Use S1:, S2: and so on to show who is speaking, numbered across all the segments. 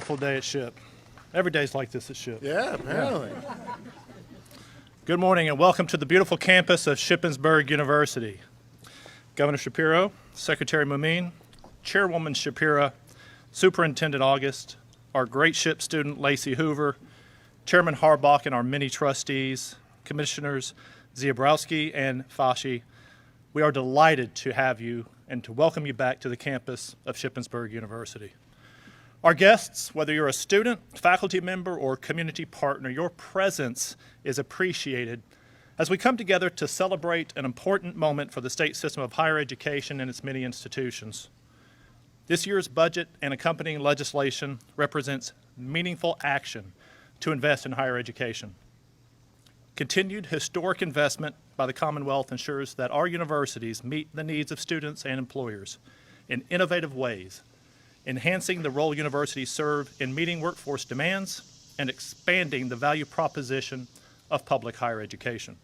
S1: beautiful day at SHIP. Every day's like this at SHIP.
S2: Yeah, apparently.
S1: Yeah. Good morning and welcome to the beautiful campus of Shippensburg University. Governor Shapiro, Secretary Mumin, Chairwoman Shapiro, Superintendent August, our great SHIP student Lacey Hoover, Chairman Harbach, and our many trustees, Commissioners Ziobrowski and Fasci. We are delighted to have you and to welcome you back to the campus of Shippensburg University. Our guests, whether you're a student, faculty member, or community partner, your presence is appreciated as we come together to celebrate an important moment for the state system of higher education and its many institutions. This year's budget and accompanying legislation represents meaningful action to invest in higher education. Continued historic investment by the Commonwealth ensures that our universities meet the needs of students and employers in innovative ways, enhancing the role universities serve in meeting workforce demands and expanding the value proposition of public higher education.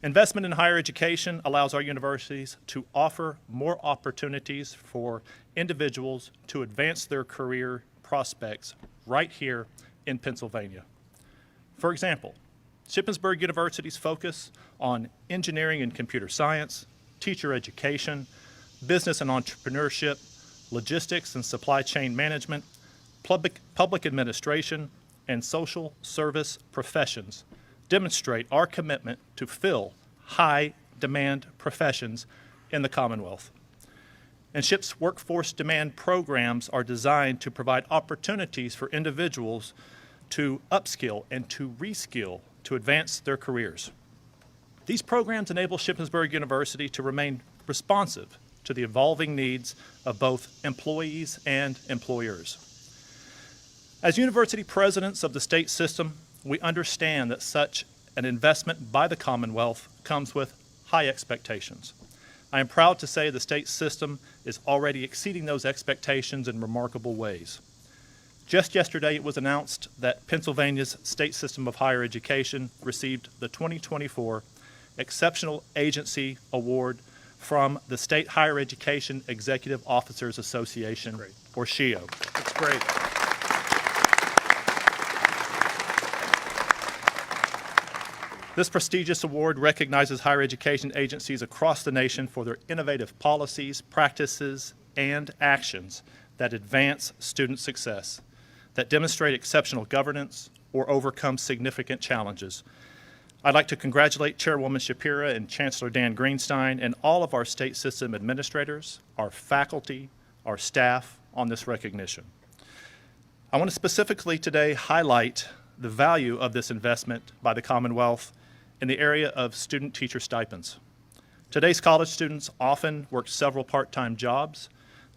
S1: Investment in higher education allows our universities to offer more opportunities for individuals to advance their career prospects right here in Pennsylvania. For example, Shippensburg University's focus on engineering and computer science, teacher education, business and entrepreneurship, logistics and supply chain management, public administration, and social service professions demonstrate our commitment to fill high-demand professions in the Commonwealth. And SHIP's workforce demand programs are designed to provide opportunities for individuals to upskill and to reskill to advance their careers. These programs enable Shippensburg University to remain responsive to the evolving needs of both employees and employers. As university presidents of the state system, we understand that such an investment by the Commonwealth comes with high expectations. I am proud to say the state system is already exceeding those expectations in remarkable ways. Just yesterday, it was announced that Pennsylvania's state system of higher education received the 2024 Exceptional Agency Award from the State Higher Education Executive Officers Association, or SHIO.
S2: That's great.
S1: This prestigious award recognizes higher education agencies across the nation for their innovative policies, practices, and actions that advance student success, that demonstrate exceptional governance, or overcome significant challenges. I'd like to congratulate Chairwoman Shapiro and Chancellor Dan Greenstein and all of our state system administrators, our faculty, our staff on this recognition. I want to specifically today highlight the value of this investment by the Commonwealth in the area of student teacher stipends. Today's college students often work several part-time jobs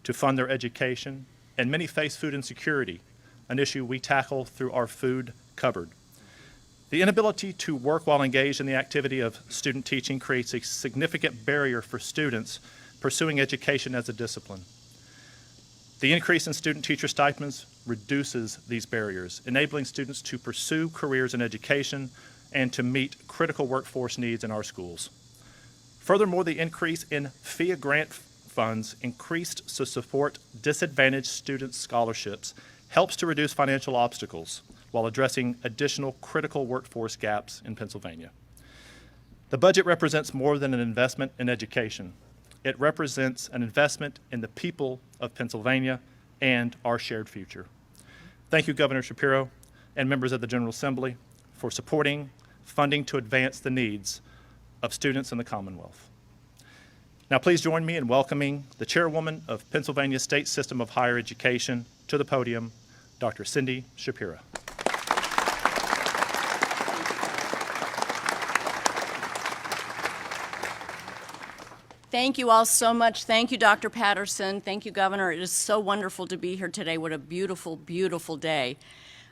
S1: to fund their education, and many face food insecurity, an issue we tackle through our food cupboard. The inability to work while engaged in the activity of student teaching creates a significant barrier for students pursuing education as a discipline. The increase in student teacher stipends reduces these barriers, enabling students to pursue careers in education and to meet critical workforce needs in our schools. Furthermore, the increase in FIA grant funds increased to support disadvantaged student scholarships helps to reduce financial obstacles while addressing additional critical workforce gaps in Pennsylvania. The budget represents more than an investment in education. It represents an investment in the people of Pennsylvania and our shared future. Thank you, Governor Shapiro and members of the General Assembly, for supporting funding to advance the needs of students in the Commonwealth. Now please join me in welcoming the Chairwoman of Pennsylvania State System of Higher Education to the podium, Dr. Cindy Shapiro.
S3: Thank you all so much. Thank you, Dr. Patterson. Thank you, Governor. It is so wonderful to be here today. What a beautiful, beautiful day.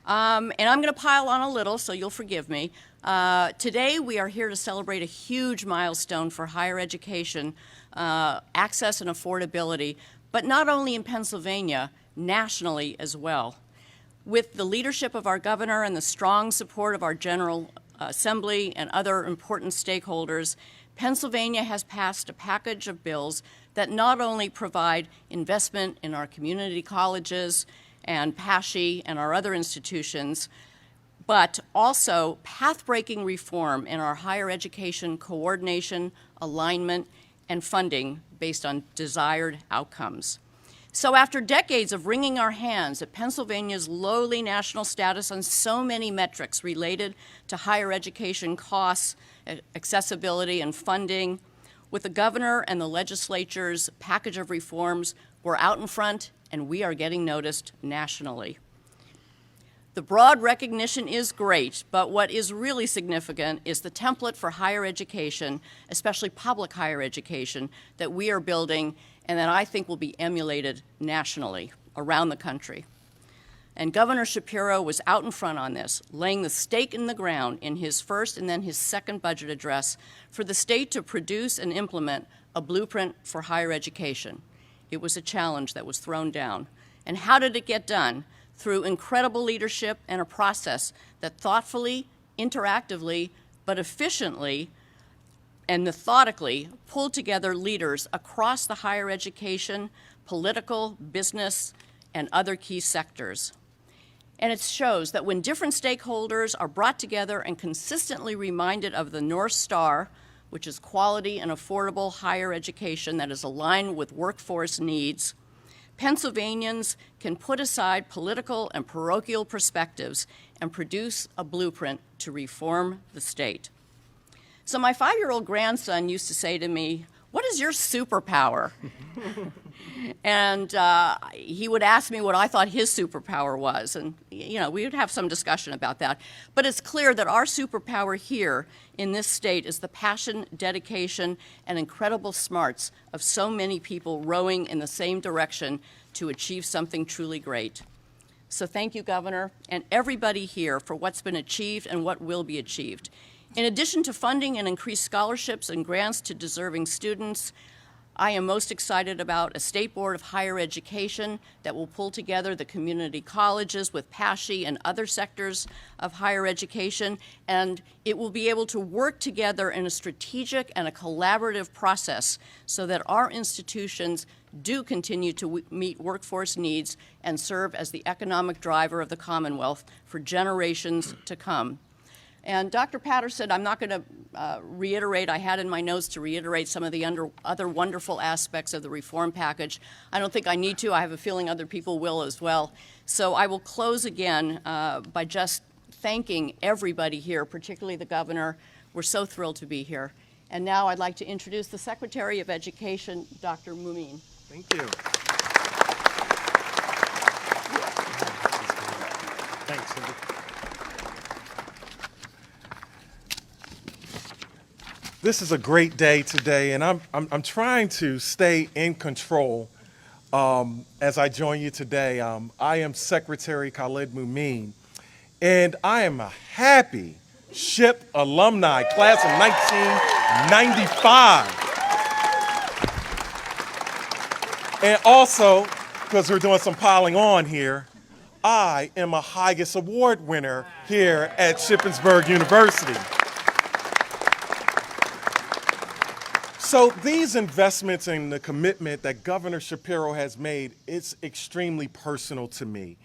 S3: And I'm going to pile on a little, so you'll forgive me. Today, we are here to celebrate a huge milestone for higher education, access and affordability, but not only in Pennsylvania, nationally as well. With the leadership of our governor and the strong support of our General Assembly and other important stakeholders, Pennsylvania has passed a package of bills that not only provide investment in our community colleges and PASHE and our other institutions, but also path-breaking reform in our higher education coordination, alignment, and funding based on desired outcomes. So after decades of wringing our hands at Pennsylvania's lowly national status on so many metrics related to higher education costs, accessibility, and funding, with the governor and the legislature's package of reforms, we're out in front and we are getting noticed nationally. The broad recognition is great, but what is really significant is the template for higher education, especially public higher education, that we are building and that I think will be emulated nationally around the country. And Governor Shapiro was out in front on this, laying the stake in the ground in his first and then his second budget address for the state to produce and implement a blueprint for higher education. It was a challenge that was thrown down. And how did it get done? Through incredible leadership and a process that thoughtfully, interactively, but efficiently and methodically pulled together leaders across the higher education, political, business, and other key sectors. And it shows that when different stakeholders are brought together and consistently reminded of the North Star, which is quality and affordable higher education that is aligned with workforce needs, Pennsylvanians can put aside political and parochial perspectives and produce a blueprint to reform the state. So my 5-year-old grandson used to say to me, "What is your superpower?" And he would ask me what I thought his superpower was. And, you know, we would have some discussion about that. But it's clear that our superpower here in this state is the passion, dedication, and incredible smarts of so many people rowing in the same direction to achieve something truly great. So thank you, Governor, and everybody here for what's been achieved and what will be achieved. In addition to funding and increased scholarships and grants to deserving students, I am most excited about a state board of higher education that will pull together the community colleges with PASHE and other sectors of higher education, and it will be able to work together in a strategic and a collaborative process so that our institutions do continue to meet workforce needs and serve as the economic driver of the Commonwealth for generations to come. And Dr. Patterson, I'm not going to reiterate, I had in my notes to reiterate some of the other wonderful aspects of the reform package. I don't think I need to. I have a feeling other people will as well. So I will close again by just thanking everybody here, particularly the governor. We're so thrilled to be here. And now I'd like to introduce the Secretary of Education, Dr. Mumin.
S2: Thank you. Thanks, Cindy. This is a great day today, and I'm trying to stay in control as I join you today. I am Secretary Khalid Mumin, and I am a happy SHIP alumni, class of 1995. And also, because we're doing some piling on here, I am a Highest Award winner here at Shippensburg University. So these investments and the commitment that Governor Shapiro has made, it's extremely personal to me.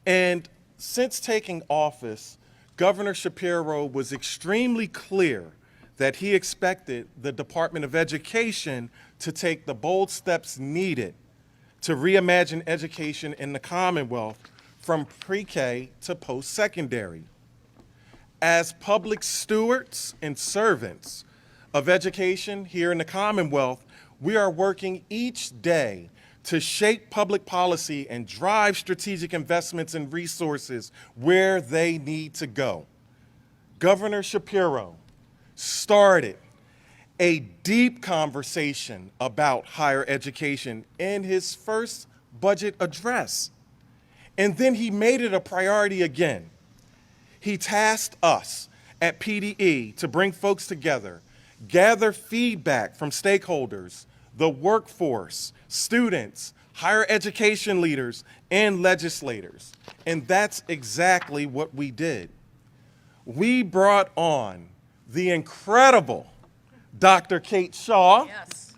S2: And since taking office, Governor Shapiro was extremely clear that he expected the Department of Education to take the bold steps needed to reimagine education in the Commonwealth from pre-K to post-secondary. As public stewards and servants of education here in the Commonwealth, we are working each day to shape public policy and drive strategic investments and resources where they need to go. Governor Shapiro started a deep conversation about higher education in his first budget address. And then he made it a priority again. He tasked us at PDE to bring folks together, gather feedback from stakeholders, the workforce, students, higher education leaders, and legislators. And that's exactly what we did. We brought on the incredible Dr. Kate Shaw
S3: Yes.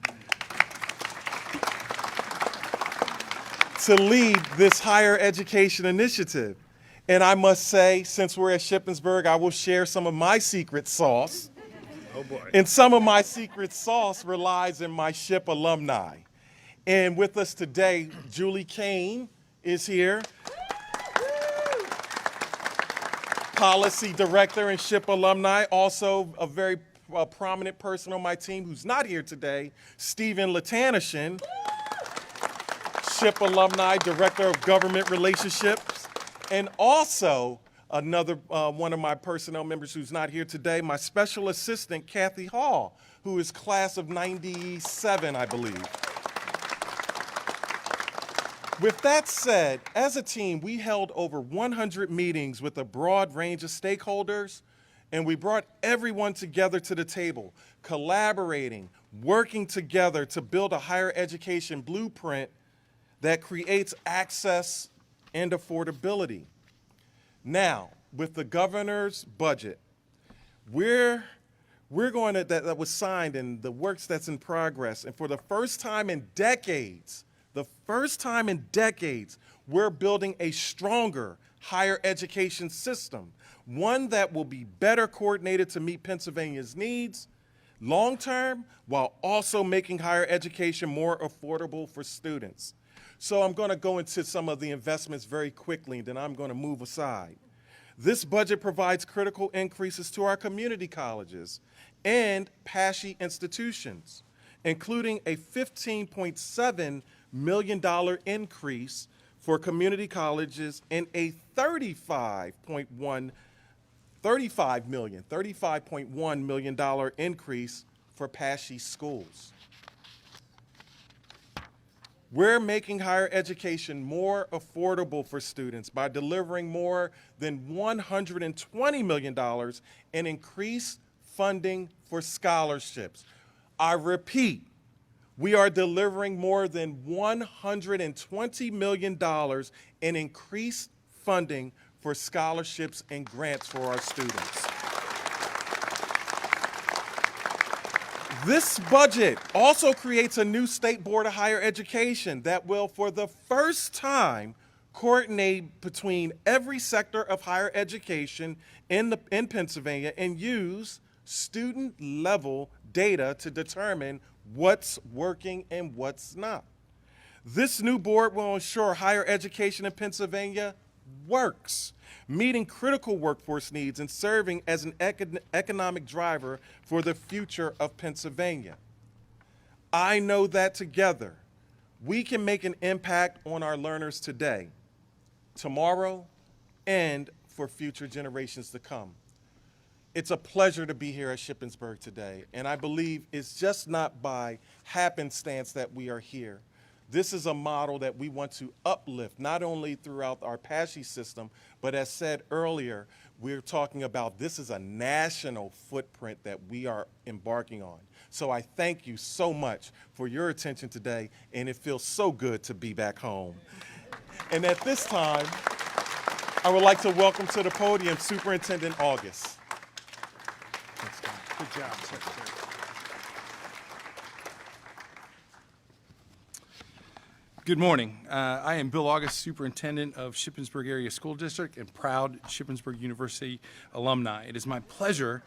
S2: to lead this higher education initiative. And I must say, since we're at Shippensburg, I will share some of my secret sauce.
S1: Oh boy.
S2: And some of my secret sauce relies in my SHIP alumni. And with us today, Julie Kane is here, policy director and SHIP alumni. Also a very prominent person on my team who's not here today, Stephen Latanishin, SHIP alumni, director of government relationships. And also another one of my personnel members who's not here today, my special assistant, Kathy Hall, who is class of 97, I believe. With that said, as a team, we held over 100 meetings with a broad range of stakeholders, and we brought everyone together to the table, collaborating, working together to build a higher education blueprint that creates access and affordability. Now, with the governor's budget, we're going to, that was signed and the works that's in progress, and for the first time in decades, we're building a stronger higher education system, one that will be better coordinated to meet Pennsylvania's needs long-term, while also making higher education more affordable for students. So I'm going to go into some of the investments very quickly, and then I'm going to move aside. This budget provides critical increases to our community colleges and PASHE institutions, including a $15.7 million increase for community colleges and a $35.1 million increase for PASHE schools. We're making higher education more affordable for students by delivering more than $120 million in increased funding for scholarships. I repeat, we are delivering more than $120 million in increased funding for scholarships and grants for our students. This budget also creates a new state board of higher education that will, for the first time, coordinate between every sector of higher education in Pennsylvania and use student-level data to determine what's working and what's not. This new board will ensure higher education in Pennsylvania works, meeting critical workforce needs and serving as an economic driver for the future of Pennsylvania. I know that together, we can make an impact on our learners today, tomorrow, and for future generations to come. It's a pleasure to be here at Shippensburg today, and I believe it's just not by happenstance that we are here. This is a model that we want to uplift, not only throughout our PASHE system, but as said earlier, we're talking about this is a national footprint that we are embarking on. So I thank you so much for your attention today, and it feels so good to be back home. And at this time, I would like to welcome to the podium Superintendent August.
S1: Good job, Secretary. Good morning. I am Bill August, Superintendent of Shippensburg Area School District and proud Shippensburg University alumni. It is my pleasure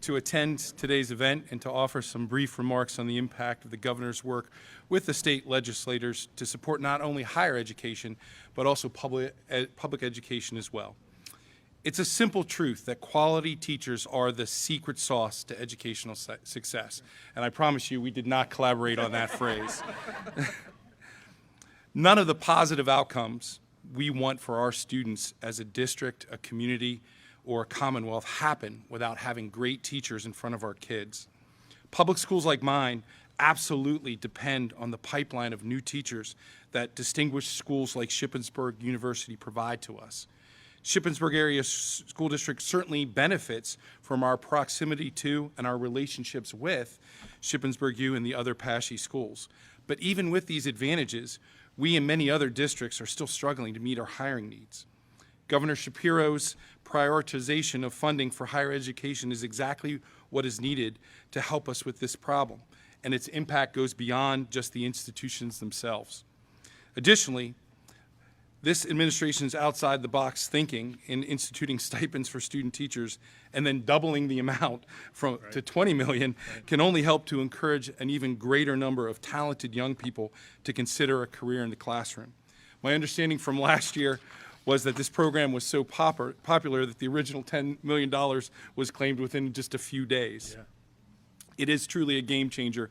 S1: to attend today's event and to offer some brief remarks on the impact of the governor's work with the state legislators to support not only higher education, but also public education as well. It's a simple truth that quality teachers are the secret sauce to educational success. And I promise you, we did not collaborate on that phrase. None of the positive outcomes we want for our students as a district, a community, or a commonwealth happen without having great teachers in front of our kids. Public schools like mine absolutely depend on the pipeline of new teachers that distinguished schools like Shippensburg University provide to us. Shippensburg Area School District certainly benefits from our proximity to and our relationships with Shippensburg U and the other PASHE schools. But even with these advantages, we and many other districts are still struggling to meet our hiring needs. Governor Shapiro's prioritization of funding for higher education is exactly what is needed to help us with this problem, and its impact goes beyond just the institutions themselves. Additionally,
S4: This administration's outside-the-box thinking in instituting stipends for student teachers and then doubling the amount to $20 million can only help to encourage an even greater number of talented young people to consider a career in the classroom. My understanding from last year was that this program was so popular that the original $10 million was claimed within just a few days. Yeah. It is truly a game changer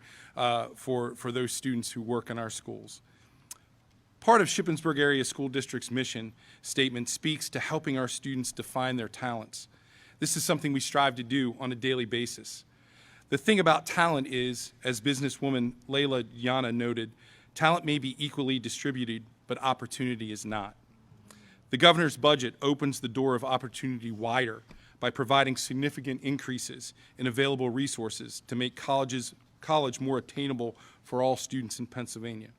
S4: for those students who work in our schools. Part of Shippensburg Area School District's mission statement speaks to helping our students define their talents. This is something we strive to do on a daily basis. The thing about talent is, as businesswoman Layla Yana noted, talent may be equally distributed, but opportunity is not. The governor's budget opens the door of opportunity wider by providing significant increases in available resources to make college more attainable for all students in Pennsylvania.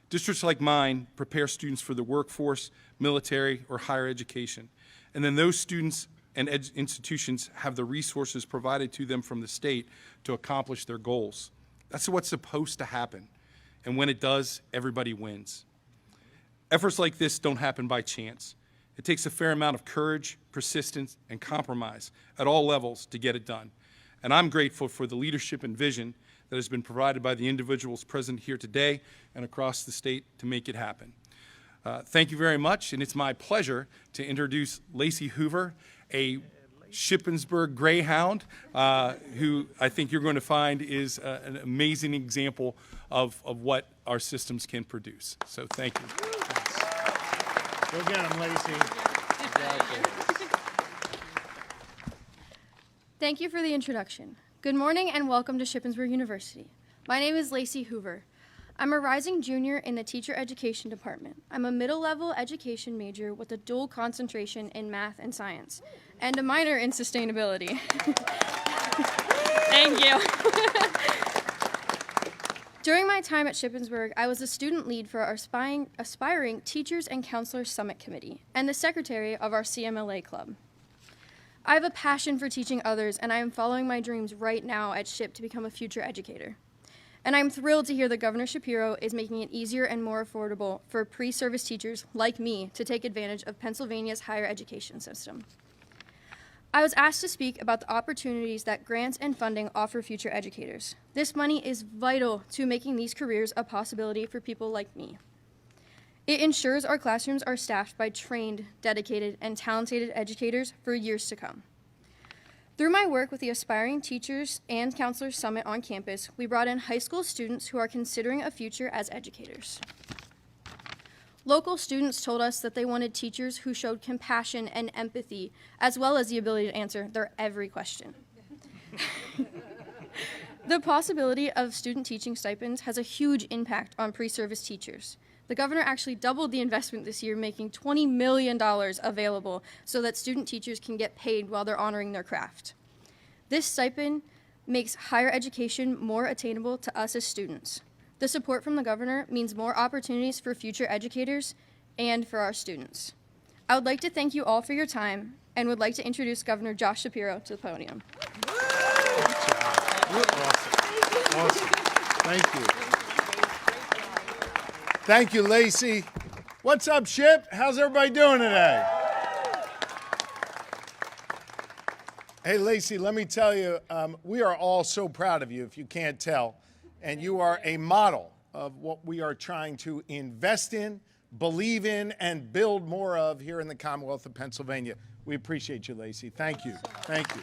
S4: Districts like mine prepare students for the workforce, military, or higher education, and then those students and institutions have the resources provided to them from the state to accomplish their goals. That's what's supposed to happen, and when it does, everybody wins. Efforts like this don't happen by chance. It takes a fair amount of courage, persistence, and compromise at all levels to get it done, and I'm grateful for the leadership and vision that has been provided by the individuals present here today and across the state to make it happen. Thank you very much, and it's my pleasure to introduce Lacey Hoover, a Shippensburg Greyhound, who I think you're going to find is an amazing example of what our systems can produce. So thank you.
S5: Go get him, Lacey.
S6: Thank you for the introduction. Good morning and welcome to Shippensburg University. My name is Lacey Hoover. I'm a rising junior in the teacher education department. I'm a middle-level education major with a dual concentration in math and science, and a minor in sustainability. Thank you. During my time at Shippensburg, I was the student lead for our aspiring Teachers and Counselors Summit Committee and the secretary of our CMLA club. I have a passion for teaching others, and I am following my dreams right now at SHIP to become a future educator. And I'm thrilled to hear that Governor Shapiro is making it easier and more affordable for pre-service teachers like me to take advantage of Pennsylvania's higher education system. I was asked to speak about the opportunities that grants and funding offer future educators. This money is vital to making these careers a possibility for people like me. It ensures our classrooms are staffed by trained, dedicated, and talented educators for years to come. Through my work with the Aspiring Teachers and Counselors Summit on campus, we brought in high school students who are considering a future as educators. Local students told us that they wanted teachers who showed compassion and empathy, as well as the ability to answer their every question. The possibility of student teaching stipends has a huge impact on pre-service teachers. The governor actually doubled the investment this year, making $20 million available so that student teachers can get paid while they're honoring their craft. This stipend makes higher education more attainable to us as students. The support from the governor means more opportunities for future educators and for our students. I would like to thank you all for your time and would like to introduce Governor Josh Shapiro to the podium.
S5: Awesome. Thank you. Thank you, Lacey. What's up, Ship? How's everybody doing today? Hey, Lacey, let me tell you, we are all so proud of you, if you can't tell. And you are a model of what we are trying to invest in, believe in, and build more of here in the Commonwealth of Pennsylvania. We appreciate you, Lacey. Thank you. Thank you.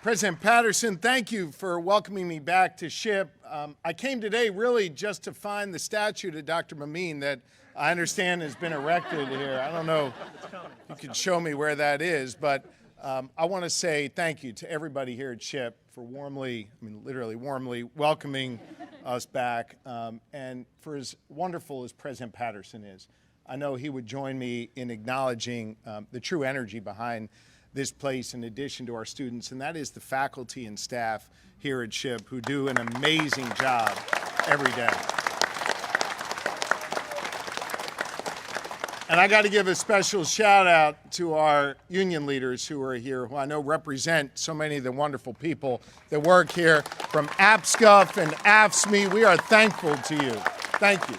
S5: President Patterson, thank you for welcoming me back to SHIP. I came today really just to find the statue to Dr. Mameen that I understand has been erected here. I don't know if you can show me where that is, but I want to say thank you to everybody here at SHIP for literally warmly welcoming us back, and for as wonderful as President Patterson is. I know he would join me in acknowledging the true energy behind this place in addition to our students, and that is the faculty and staff here at SHIP who do an amazing job every day. And I got to give a special shout out to our union leaders who are here, who I know represent so many of the wonderful people that work here from APSCUF and AFSCME. We are thankful to you. Thank you.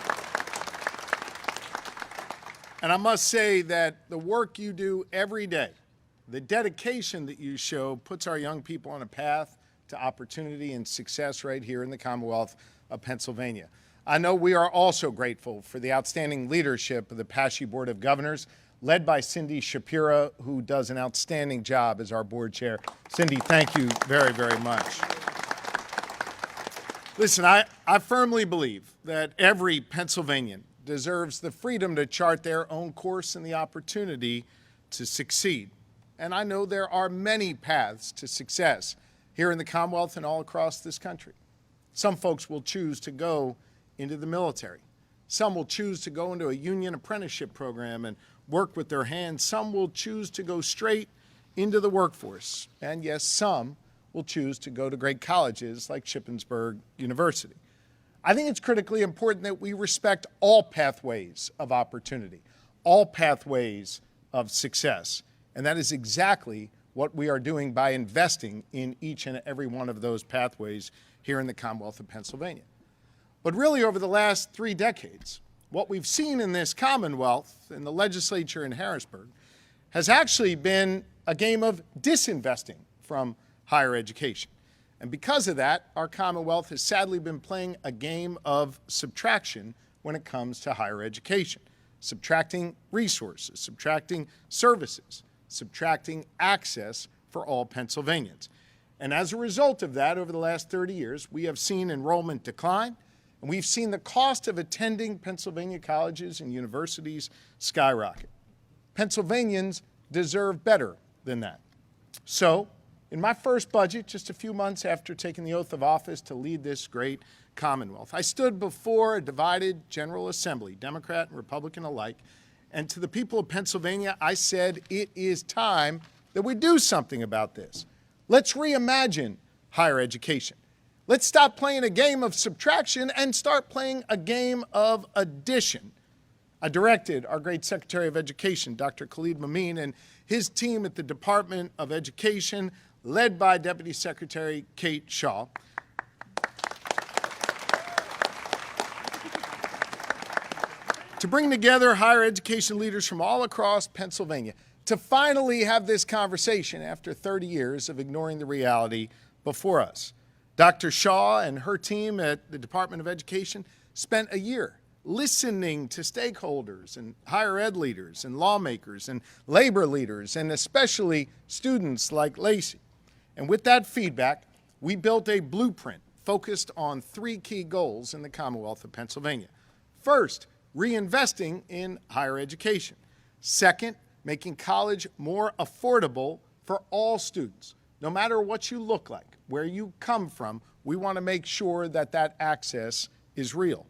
S5: And I must say that the work you do every day, the dedication that you show, puts our young people on a path to opportunity and success right here in the Commonwealth of Pennsylvania. I know we are also grateful for the outstanding leadership of the PASHE Board of Governors, led by Cindy Shapiro, who does an outstanding job as our board chair. Cindy, thank you very, very much. Listen, I firmly believe that every Pennsylvanian deserves the freedom to chart their own course and the opportunity to succeed. And I know there are many paths to success here in the Commonwealth and all across this country. Some folks will choose to go into the military. Some will choose to go into a union apprenticeship program and work with their hands. Some will choose to go straight into the workforce. And yes, some will choose to go to great colleges like Shippensburg University. I think it's critically important that we respect all pathways of opportunity, all pathways of success. And that is exactly what we are doing by investing in each and every one of those pathways here in the Commonwealth of Pennsylvania. But really, over the last 3 decades, what we've seen in this Commonwealth, in the legislature in Harrisburg, has actually been a game of disinvesting from higher education. And because of that, our Commonwealth has sadly been playing a game of subtraction when it comes to higher education, subtracting resources, subtracting services, subtracting access for all Pennsylvanians. And as a result of that, over the last 30 years, we have seen enrollment decline, and we've seen the cost of attending Pennsylvania colleges and universities skyrocket. Pennsylvanians deserve better than that. So, in my first budget, just a few months after taking the oath of office to lead this great Commonwealth, I stood before a divided General Assembly, Democrat and Republican alike, and to the people of Pennsylvania, I said, it is time that we do something about this. Let's reimagine higher education. Let's stop playing a game of subtraction and start playing a game of addition. I directed our great Secretary of Education, Dr. Khalid Mameen, and his team at the Department of Education, led by Deputy Secretary Kate Shaw, to bring together higher education leaders from all across Pennsylvania to finally have this conversation after 30 years of ignoring the reality before us. Dr. Shaw and her team at the Department of Education spent a year listening to stakeholders and higher ed leaders and lawmakers and labor leaders and especially students like Lacey. And with that feedback, we built a blueprint focused on 3 key goals in the Commonwealth of Pennsylvania. First, reinvesting in higher education. Second, making college more affordable for all students. No matter what you look like, where you come from, we want to make sure that that access is real.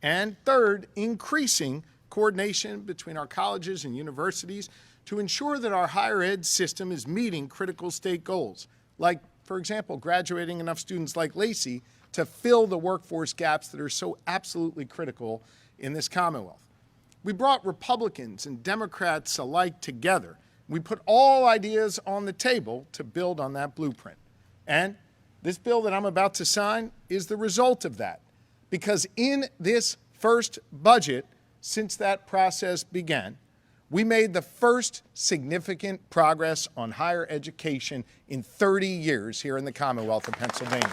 S5: And third, increasing coordination between our colleges and universities to ensure that our higher ed system is meeting critical state goals, like, for example, graduating enough students like Lacey to fill the workforce gaps that are so absolutely critical in this Commonwealth. We brought Republicans and Democrats alike together. We put all ideas on the table to build on that blueprint. And this bill that I'm about to sign is the result of that. Because in this first budget, since that process began, we made the first significant progress on higher education in 30 years here in the Commonwealth of Pennsylvania.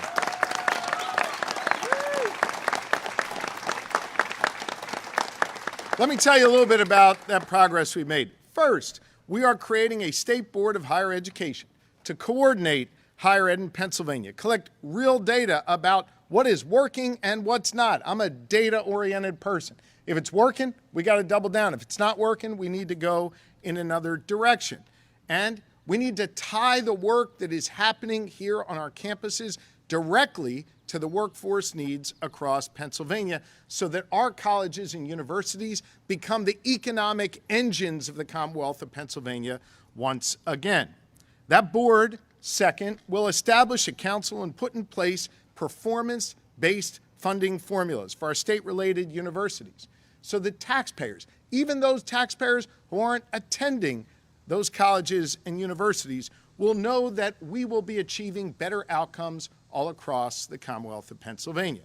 S5: Let me tell you a little bit about that progress we made. First, we are creating a state board of higher education to coordinate higher ed in Pennsylvania, collect real data about what is working and what's not. I'm a data-oriented person. If it's working, we got to double down. If it's not working, we need to go in another direction. And we need to tie the work that is happening here on our campuses directly to the workforce needs across Pennsylvania so that our colleges and universities become the economic engines of the Commonwealth of Pennsylvania once again. That board, second, will establish a council and put in place performance-based funding formulas for our state-related universities so that taxpayers, even those taxpayers who aren't attending those colleges and universities, will know that we will be achieving better outcomes all across the Commonwealth of Pennsylvania.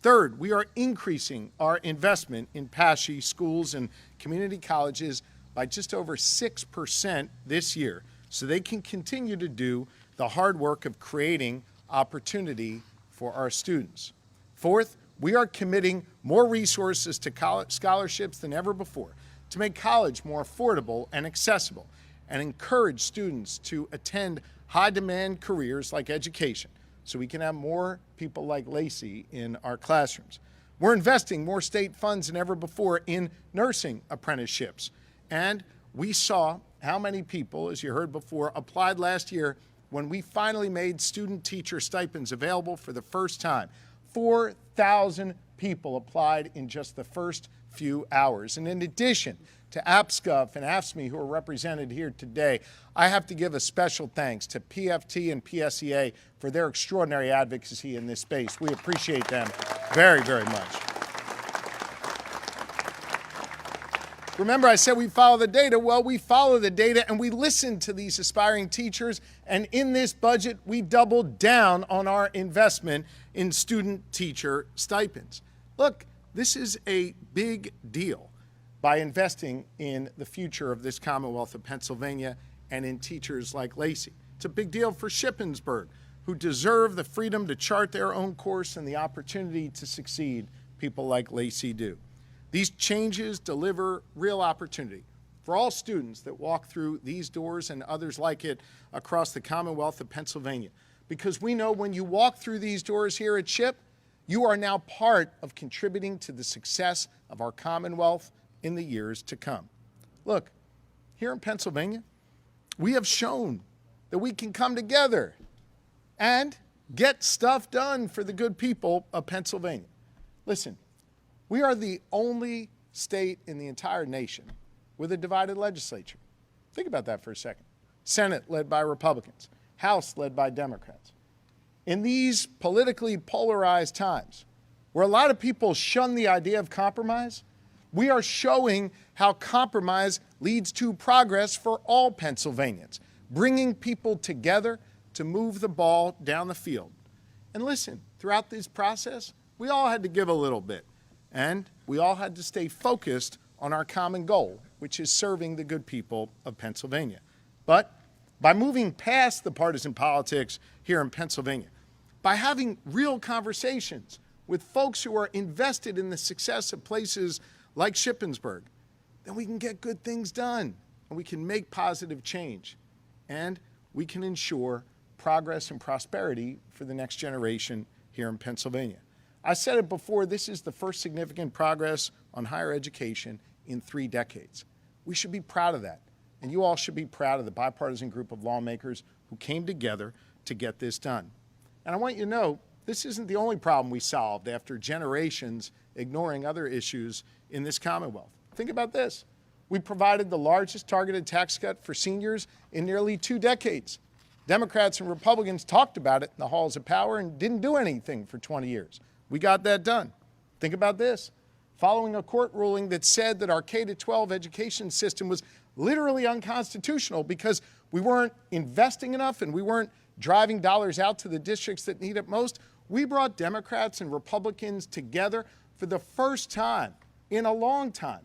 S5: Third, we are increasing our investment in PASHE schools and community colleges by just over 6% this year, so they can continue to do the hard work of creating opportunity for our students. Fourth, we are committing more resources to college scholarships than ever before to make college more affordable and accessible and encourage students to attend high-demand careers like education so we can have more people like Lacey in our classrooms. We're investing more state funds than ever before in nursing apprenticeships. And we saw how many people, as you heard before, applied last year when we finally made student teacher stipends available for the first time. 4,000 people applied in just the first few hours. And in addition to APSCUF and AFSCME, who are represented here today, I have to give a special thanks to PFT and PSEA for their extraordinary advocacy in this space. We appreciate them very, very much. Remember, I said we follow the data. Well, we follow the data and we listen to these aspiring teachers. And in this budget, we doubled down on our investment in student teacher stipends. Look, this is a big deal by investing in the future of this Commonwealth of Pennsylvania and in teachers like Lacey. It's a big deal for Shippensburg, who deserve the freedom to chart their own course and the opportunity to succeed people like Lacey do. These changes deliver real opportunity for all students that walk through these doors and others like it across the Commonwealth of Pennsylvania. Because we know when you walk through these doors here at SHIP, you are now part of contributing to the success of our Commonwealth in the years to come. Look, here in Pennsylvania, we have shown that we can come together and get stuff done for the good people of Pennsylvania. Listen, we are the only state in the entire nation with a divided legislature. Think about that for a second. Senate led by Republicans, House led by Democrats. In these politically polarized times, where a lot of people shun the idea of compromise, we are showing how compromise leads to progress for all Pennsylvanians, bringing people together to move the ball down the field. And listen, throughout this process, we all had to give a little bit, and we all had to stay focused on our common goal, which is serving the good people of Pennsylvania. But by moving past the partisan politics here in Pennsylvania, by having real conversations with folks who are invested in the success of places like Shippensburg, then we can get good things done, and we can make positive change, and we can ensure progress and prosperity for the next generation here in Pennsylvania. I said it before, this is the first significant progress on higher education in 3 decades. We should be proud of that, and you all should be proud of the bipartisan group of lawmakers who came together to get this done. And I want you to know, this isn't the only problem we solved after generations ignoring other issues in this Commonwealth. Think about this. We provided the largest targeted tax cut for seniors in nearly 2 decades. Democrats and Republicans talked about it in the halls of power and didn't do anything for 20 years. We got that done. Think about this. Following a court ruling that said that our K-12 education system was literally unconstitutional because we weren't investing enough and we weren't driving dollars out to the districts that need it most, we brought Democrats and Republicans together for the first time in a long time,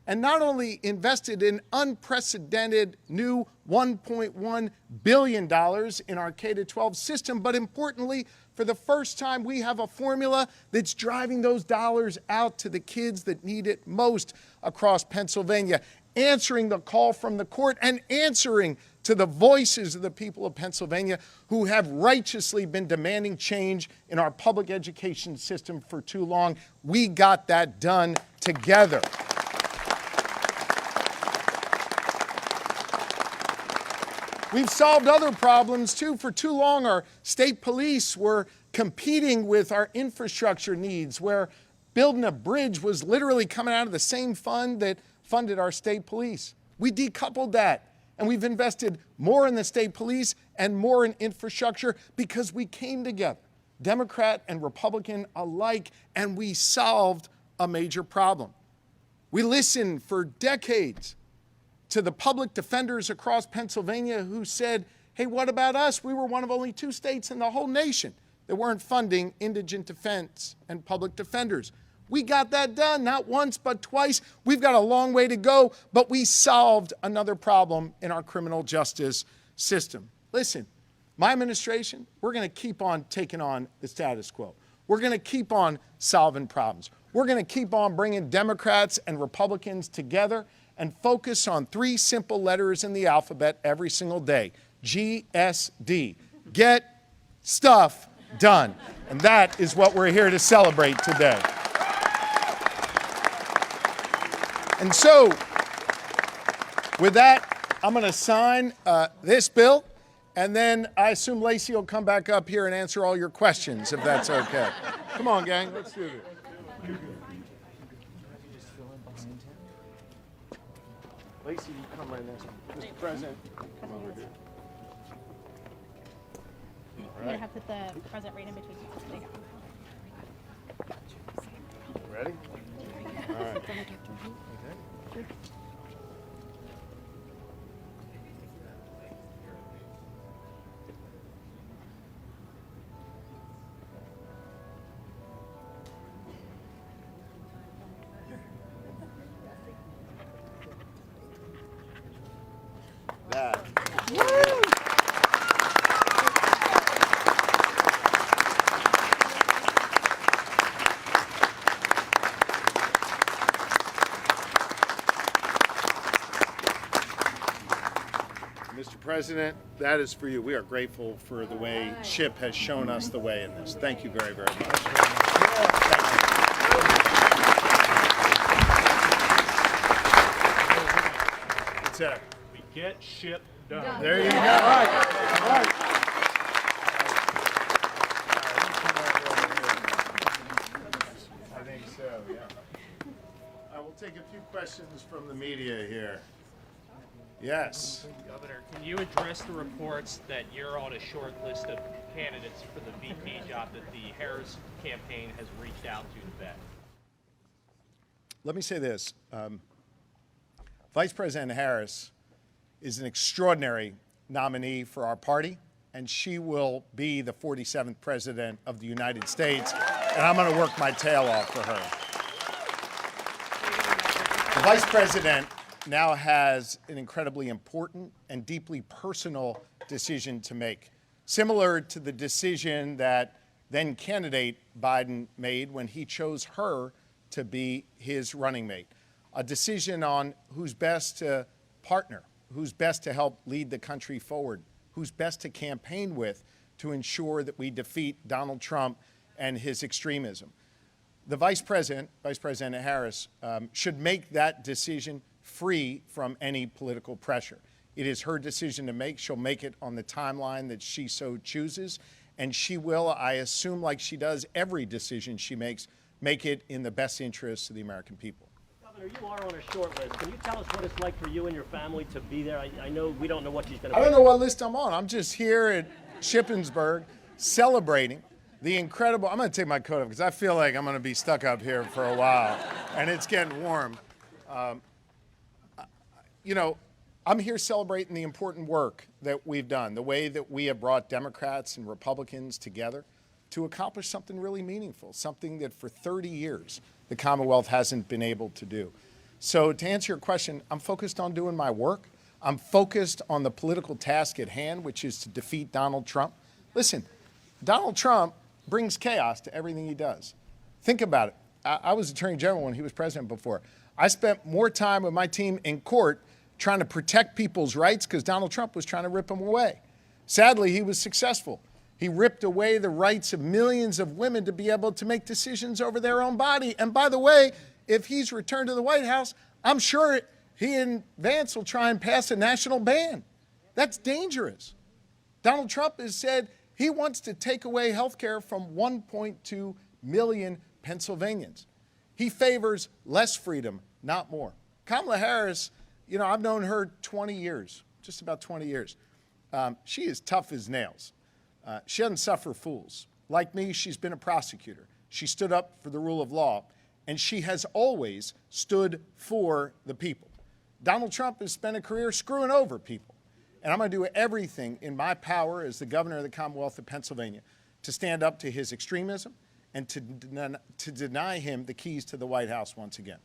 S5: and not only invested in unprecedented new $1.1 billion in our K-12 system, but importantly, for the first time, we have a formula that's driving those dollars out to the kids that need it most across Pennsylvania, answering the call from the court and answering to the voices of the people of Pennsylvania who have righteously been demanding change in our public education system for too long. We got that done together. We've solved other problems too. For too long, our state police were competing with our infrastructure needs, where building a bridge was literally coming out of the same fund that funded our state police. We decoupled that, and we've invested more in the state police and more in infrastructure because we came together, Democrat and Republican alike, and we solved a major problem. We listened for decades to the public defenders across Pennsylvania who said, hey, what about us? We were one of only 2 states in the whole nation that weren't funding indigent defense and public defenders. We got that done, not once, but twice. We've got a long way to go, but we solved another problem in our criminal justice system. Listen, my administration, we're going to keep on taking on the status quo. We're going to keep on solving problems. We're going to keep on bringing Democrats and Republicans together and focus on 3 simple letters in the alphabet every single day. GSD. Get stuff done. And that is what we're here to celebrate today. And so, with that, I'm going to sign this bill, and then I assume Lacey will come back up here and answer all your questions, if that's okay. Come on, gang, let's do this. Lacey, you come right next to me. Mr. President, come over here.
S7: I'm going to have to put the present right in between you. There you go.
S5: Ready? All right. That. Mr. President, that is for you. We are grateful for the way SHIP has shown us the way in this. Thank you very, very much. That's it.
S1: We get SHIP done.
S5: There you go. All right. All right. I think so, yeah. I will take a few questions from the media here. Yes.
S8: Governor, can you address the reports that you're on a short list of candidates for the VP job that the Harris campaign has reached out to vet?
S5: Let me say this. Vice President Harris is an extraordinary nominee for our party, and she will be the 47th President of the United States, and I'm going to work my tail off for her. The Vice President now has an incredibly important and deeply personal decision to make, similar to the decision that then candidate Biden made when he chose her to be his running mate. A decision on who's best to partner, who's best to help lead the country forward, who's best to campaign with to ensure that we defeat Donald Trump and his extremism. The Vice President Harris, should make that decision free from any political pressure. It is her decision to make. She'll make it on the timeline that she so chooses, and she will, I assume, like she does every decision she makes, make it in the best interests of the American people.
S9: Governor, you are on a short list. Can you tell us what it's like for you and your family to be there? I know we don't know what she's going to
S5: I don't know what list I'm on. I'm just here at Shippensburg celebrating the incredible, I'm going to take my coat off because I feel like I'm going to be stuck up here for a while, and it's getting warm. You know, I'm here celebrating the important work that we've done, the way that we have brought Democrats and Republicans together to accomplish something really meaningful, something that for 30 years the Commonwealth hasn't been able to do. So to answer your question, I'm focused on doing my work. I'm focused on the political task at hand, which is to defeat Donald Trump. Listen, Donald Trump brings chaos to everything he does. Think about it. I was Attorney General when he was president before. I spent more time with my team in court trying to protect people's rights because Donald Trump was trying to rip them away. Sadly, he was successful. He ripped away the rights of millions of women to be able to make decisions over their own body. And by the way, if he's returned to the White House, I'm sure he and Vance will try and pass a national ban. That's dangerous. Donald Trump has said he wants to take away health care from 1.2 million Pennsylvanians. He favors less freedom, not more. Kamala Harris, you know, I've known her 20 years, just about 20 years. She is tough as nails. She doesn't suffer fools. Like me, she's been a prosecutor. She stood up for the rule of law, and she has always stood for the people. Donald Trump has spent a career screwing over people. And I'm going to do everything in my power as the governor of the Commonwealth of Pennsylvania to stand up to his extremism and to deny him the keys to the White House once again.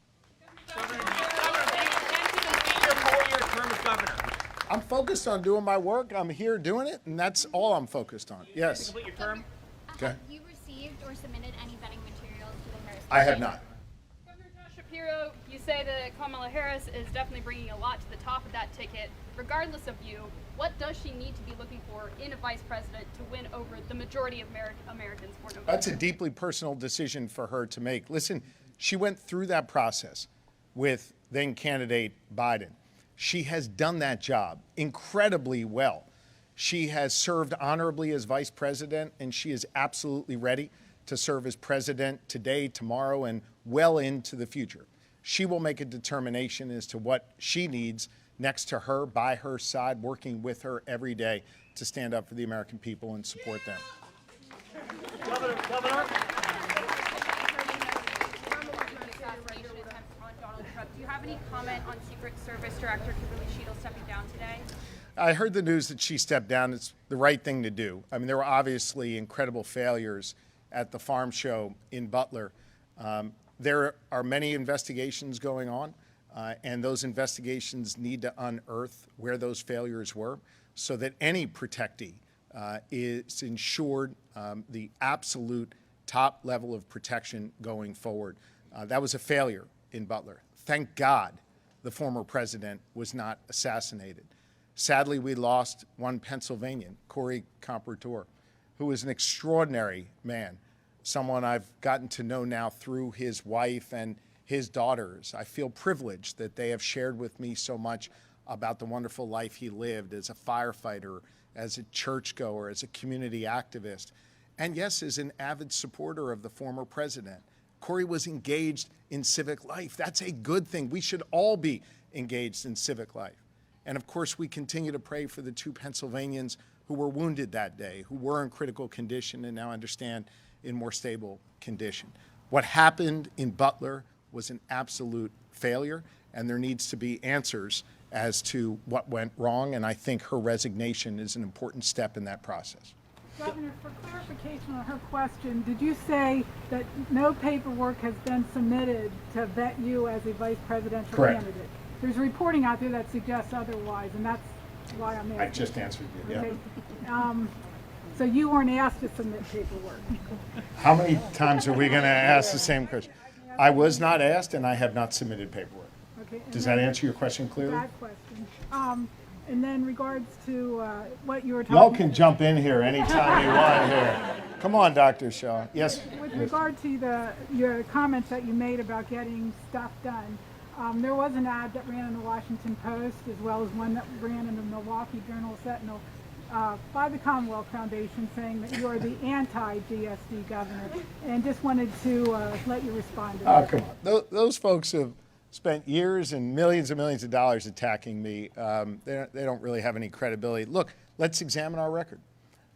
S5: I'm focused on doing my work. I'm here doing it, and that's all I'm focused on. Yes.
S9: Complete your term.
S5: Okay.
S7: Have you received or submitted any vetting materials to the Harris
S5: I have
S7: campaign?
S5: not.
S10: Governor Shapiro, you say that Kamala Harris is definitely bringing a lot to the top of that ticket. Regardless of you, what does she need to be looking for in a vice president to win over the majority of Americans for November?
S5: That's a deeply personal decision for her to make. Listen, she went through that process with then candidate Biden. She has done that job incredibly well. She has served honorably as vice president, and she is absolutely ready to serve as president today, tomorrow, and well into the future. She will make a determination as to what she needs next to her, by her side, working with her every day to stand up for the American people and support them.
S9: Governor.
S10: Do you have any comment on Secret Service Director Kimberly Sheetal stepping down today?
S5: I heard the news that she stepped down. It's the right thing to do. I mean, there were obviously incredible failures at the farm show in Butler. There are many investigations going on, and those investigations need to unearth where those failures were so that any protectee is ensured the absolute top level of protection going forward. That was a failure in Butler. Thank God the former president was not assassinated. Sadly, we lost one Pennsylvanian, Corey Comparator, who was an extraordinary man, someone I've gotten to know now through his wife and his daughters. I feel privileged that they have shared with me so much about the wonderful life he lived as a firefighter, as a churchgoer, as a community activist, and yes, as an avid supporter of the former president. Corey was engaged in civic life. That's a good thing. We should all be engaged in civic life. And of course, we continue to pray for the two Pennsylvanians who were wounded that day, who were in critical condition and now understand in more stable condition. What happened in Butler was an absolute failure, and there needs to be answers as to what went wrong, and I think her resignation is an important step in that process.
S11: Governor, for clarification on her question, did you say that no paperwork has been submitted to vet you as a vice presidential
S5: Correct.
S11: candidate? There's reporting out there that suggests otherwise, and that's why I'm asking.
S5: I just answered you, yeah.
S11: Okay. So you weren't asked to submit paperwork?
S5: How many times are we going to ask the same question? I was not asked, and I have not submitted paperwork.
S11: Okay. and
S5: Does
S11: then-
S5: that answer your question clearly?
S11: That question. And then regards to what you were
S5: Y'all
S11: talking.
S5: can jump in here anytime you want here. Come on, Dr. Shaw. Yes?
S11: With regard to your comments that you made about getting stuff done, there was an ad that ran in the Washington Post as well as one that ran in the Milwaukee Journal Sentinel by the Commonwealth Foundation saying that you are the anti-GSD governor, and just wanted to let you respond to that.
S5: Oh, come on. Those folks have spent years and millions of dollars attacking me. They don't really have any credibility. Look, let's examine our record.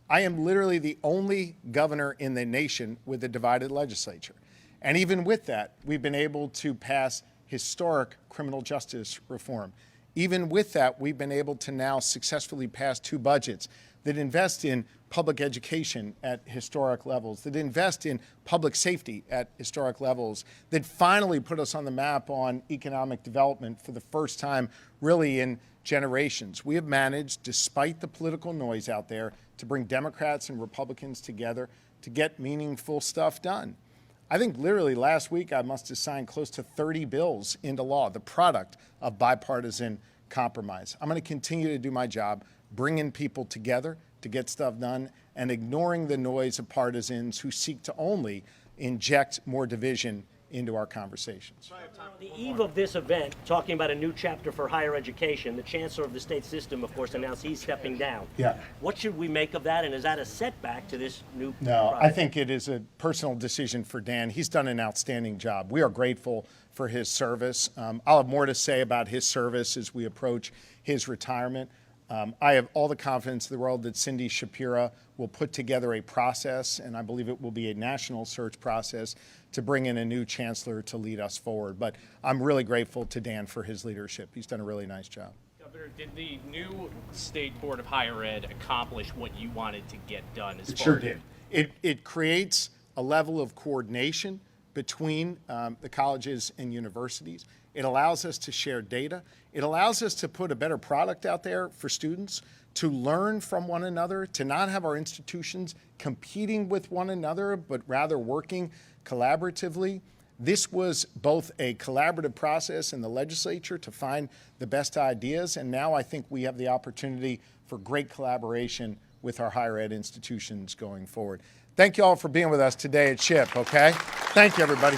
S5: I am literally the only governor in the nation with a divided legislature. And even with that, we've been able to pass historic criminal justice reform. Even with that, we've been able to now successfully pass two budgets that invest in public education at historic levels, that invest in public safety at historic levels, that finally put us on the map on economic development for the first time really in generations. We have managed, despite the political noise out there, to bring Democrats and Republicans together to get meaningful stuff done. I think literally last week I must have signed close to 30 bills into law, the product of bipartisan compromise. I'm going to continue to do my job, bringing people together to get stuff done and ignoring the noise of partisans who seek to only inject more division into our conversations.
S9: On the eve of this event, talking about a new chapter for higher education, the chancellor of the state system, of course, announced he's stepping down.
S5: Yeah.
S9: What should we make of that, and is that a setback to this new
S5: No,
S9: project?
S5: I think it is a personal decision for Dan. He's done an outstanding job. We are grateful for his service. I'll have more to say about his service as we approach his retirement. I have all the confidence in the world that Cindy Shapiro will put together a process, and I believe it will be a national search process to bring in a new chancellor to lead us forward. But I'm really grateful to Dan for his leadership. He's done a really nice job.
S8: Governor, did the new State Board of Higher Ed accomplish what you wanted to get done?
S5: It sure did. It creates a level of coordination between the colleges and universities. It allows us to share data. It allows us to put a better product out there for students, to learn from one another, to not have our institutions competing with one another, but rather working collaboratively. This was both a collaborative process in the legislature to find the best ideas, and now I think we have the opportunity for great collaboration with our higher ed institutions going forward. Thank you all for being with us today at SHIP, okay? Thank you, everybody.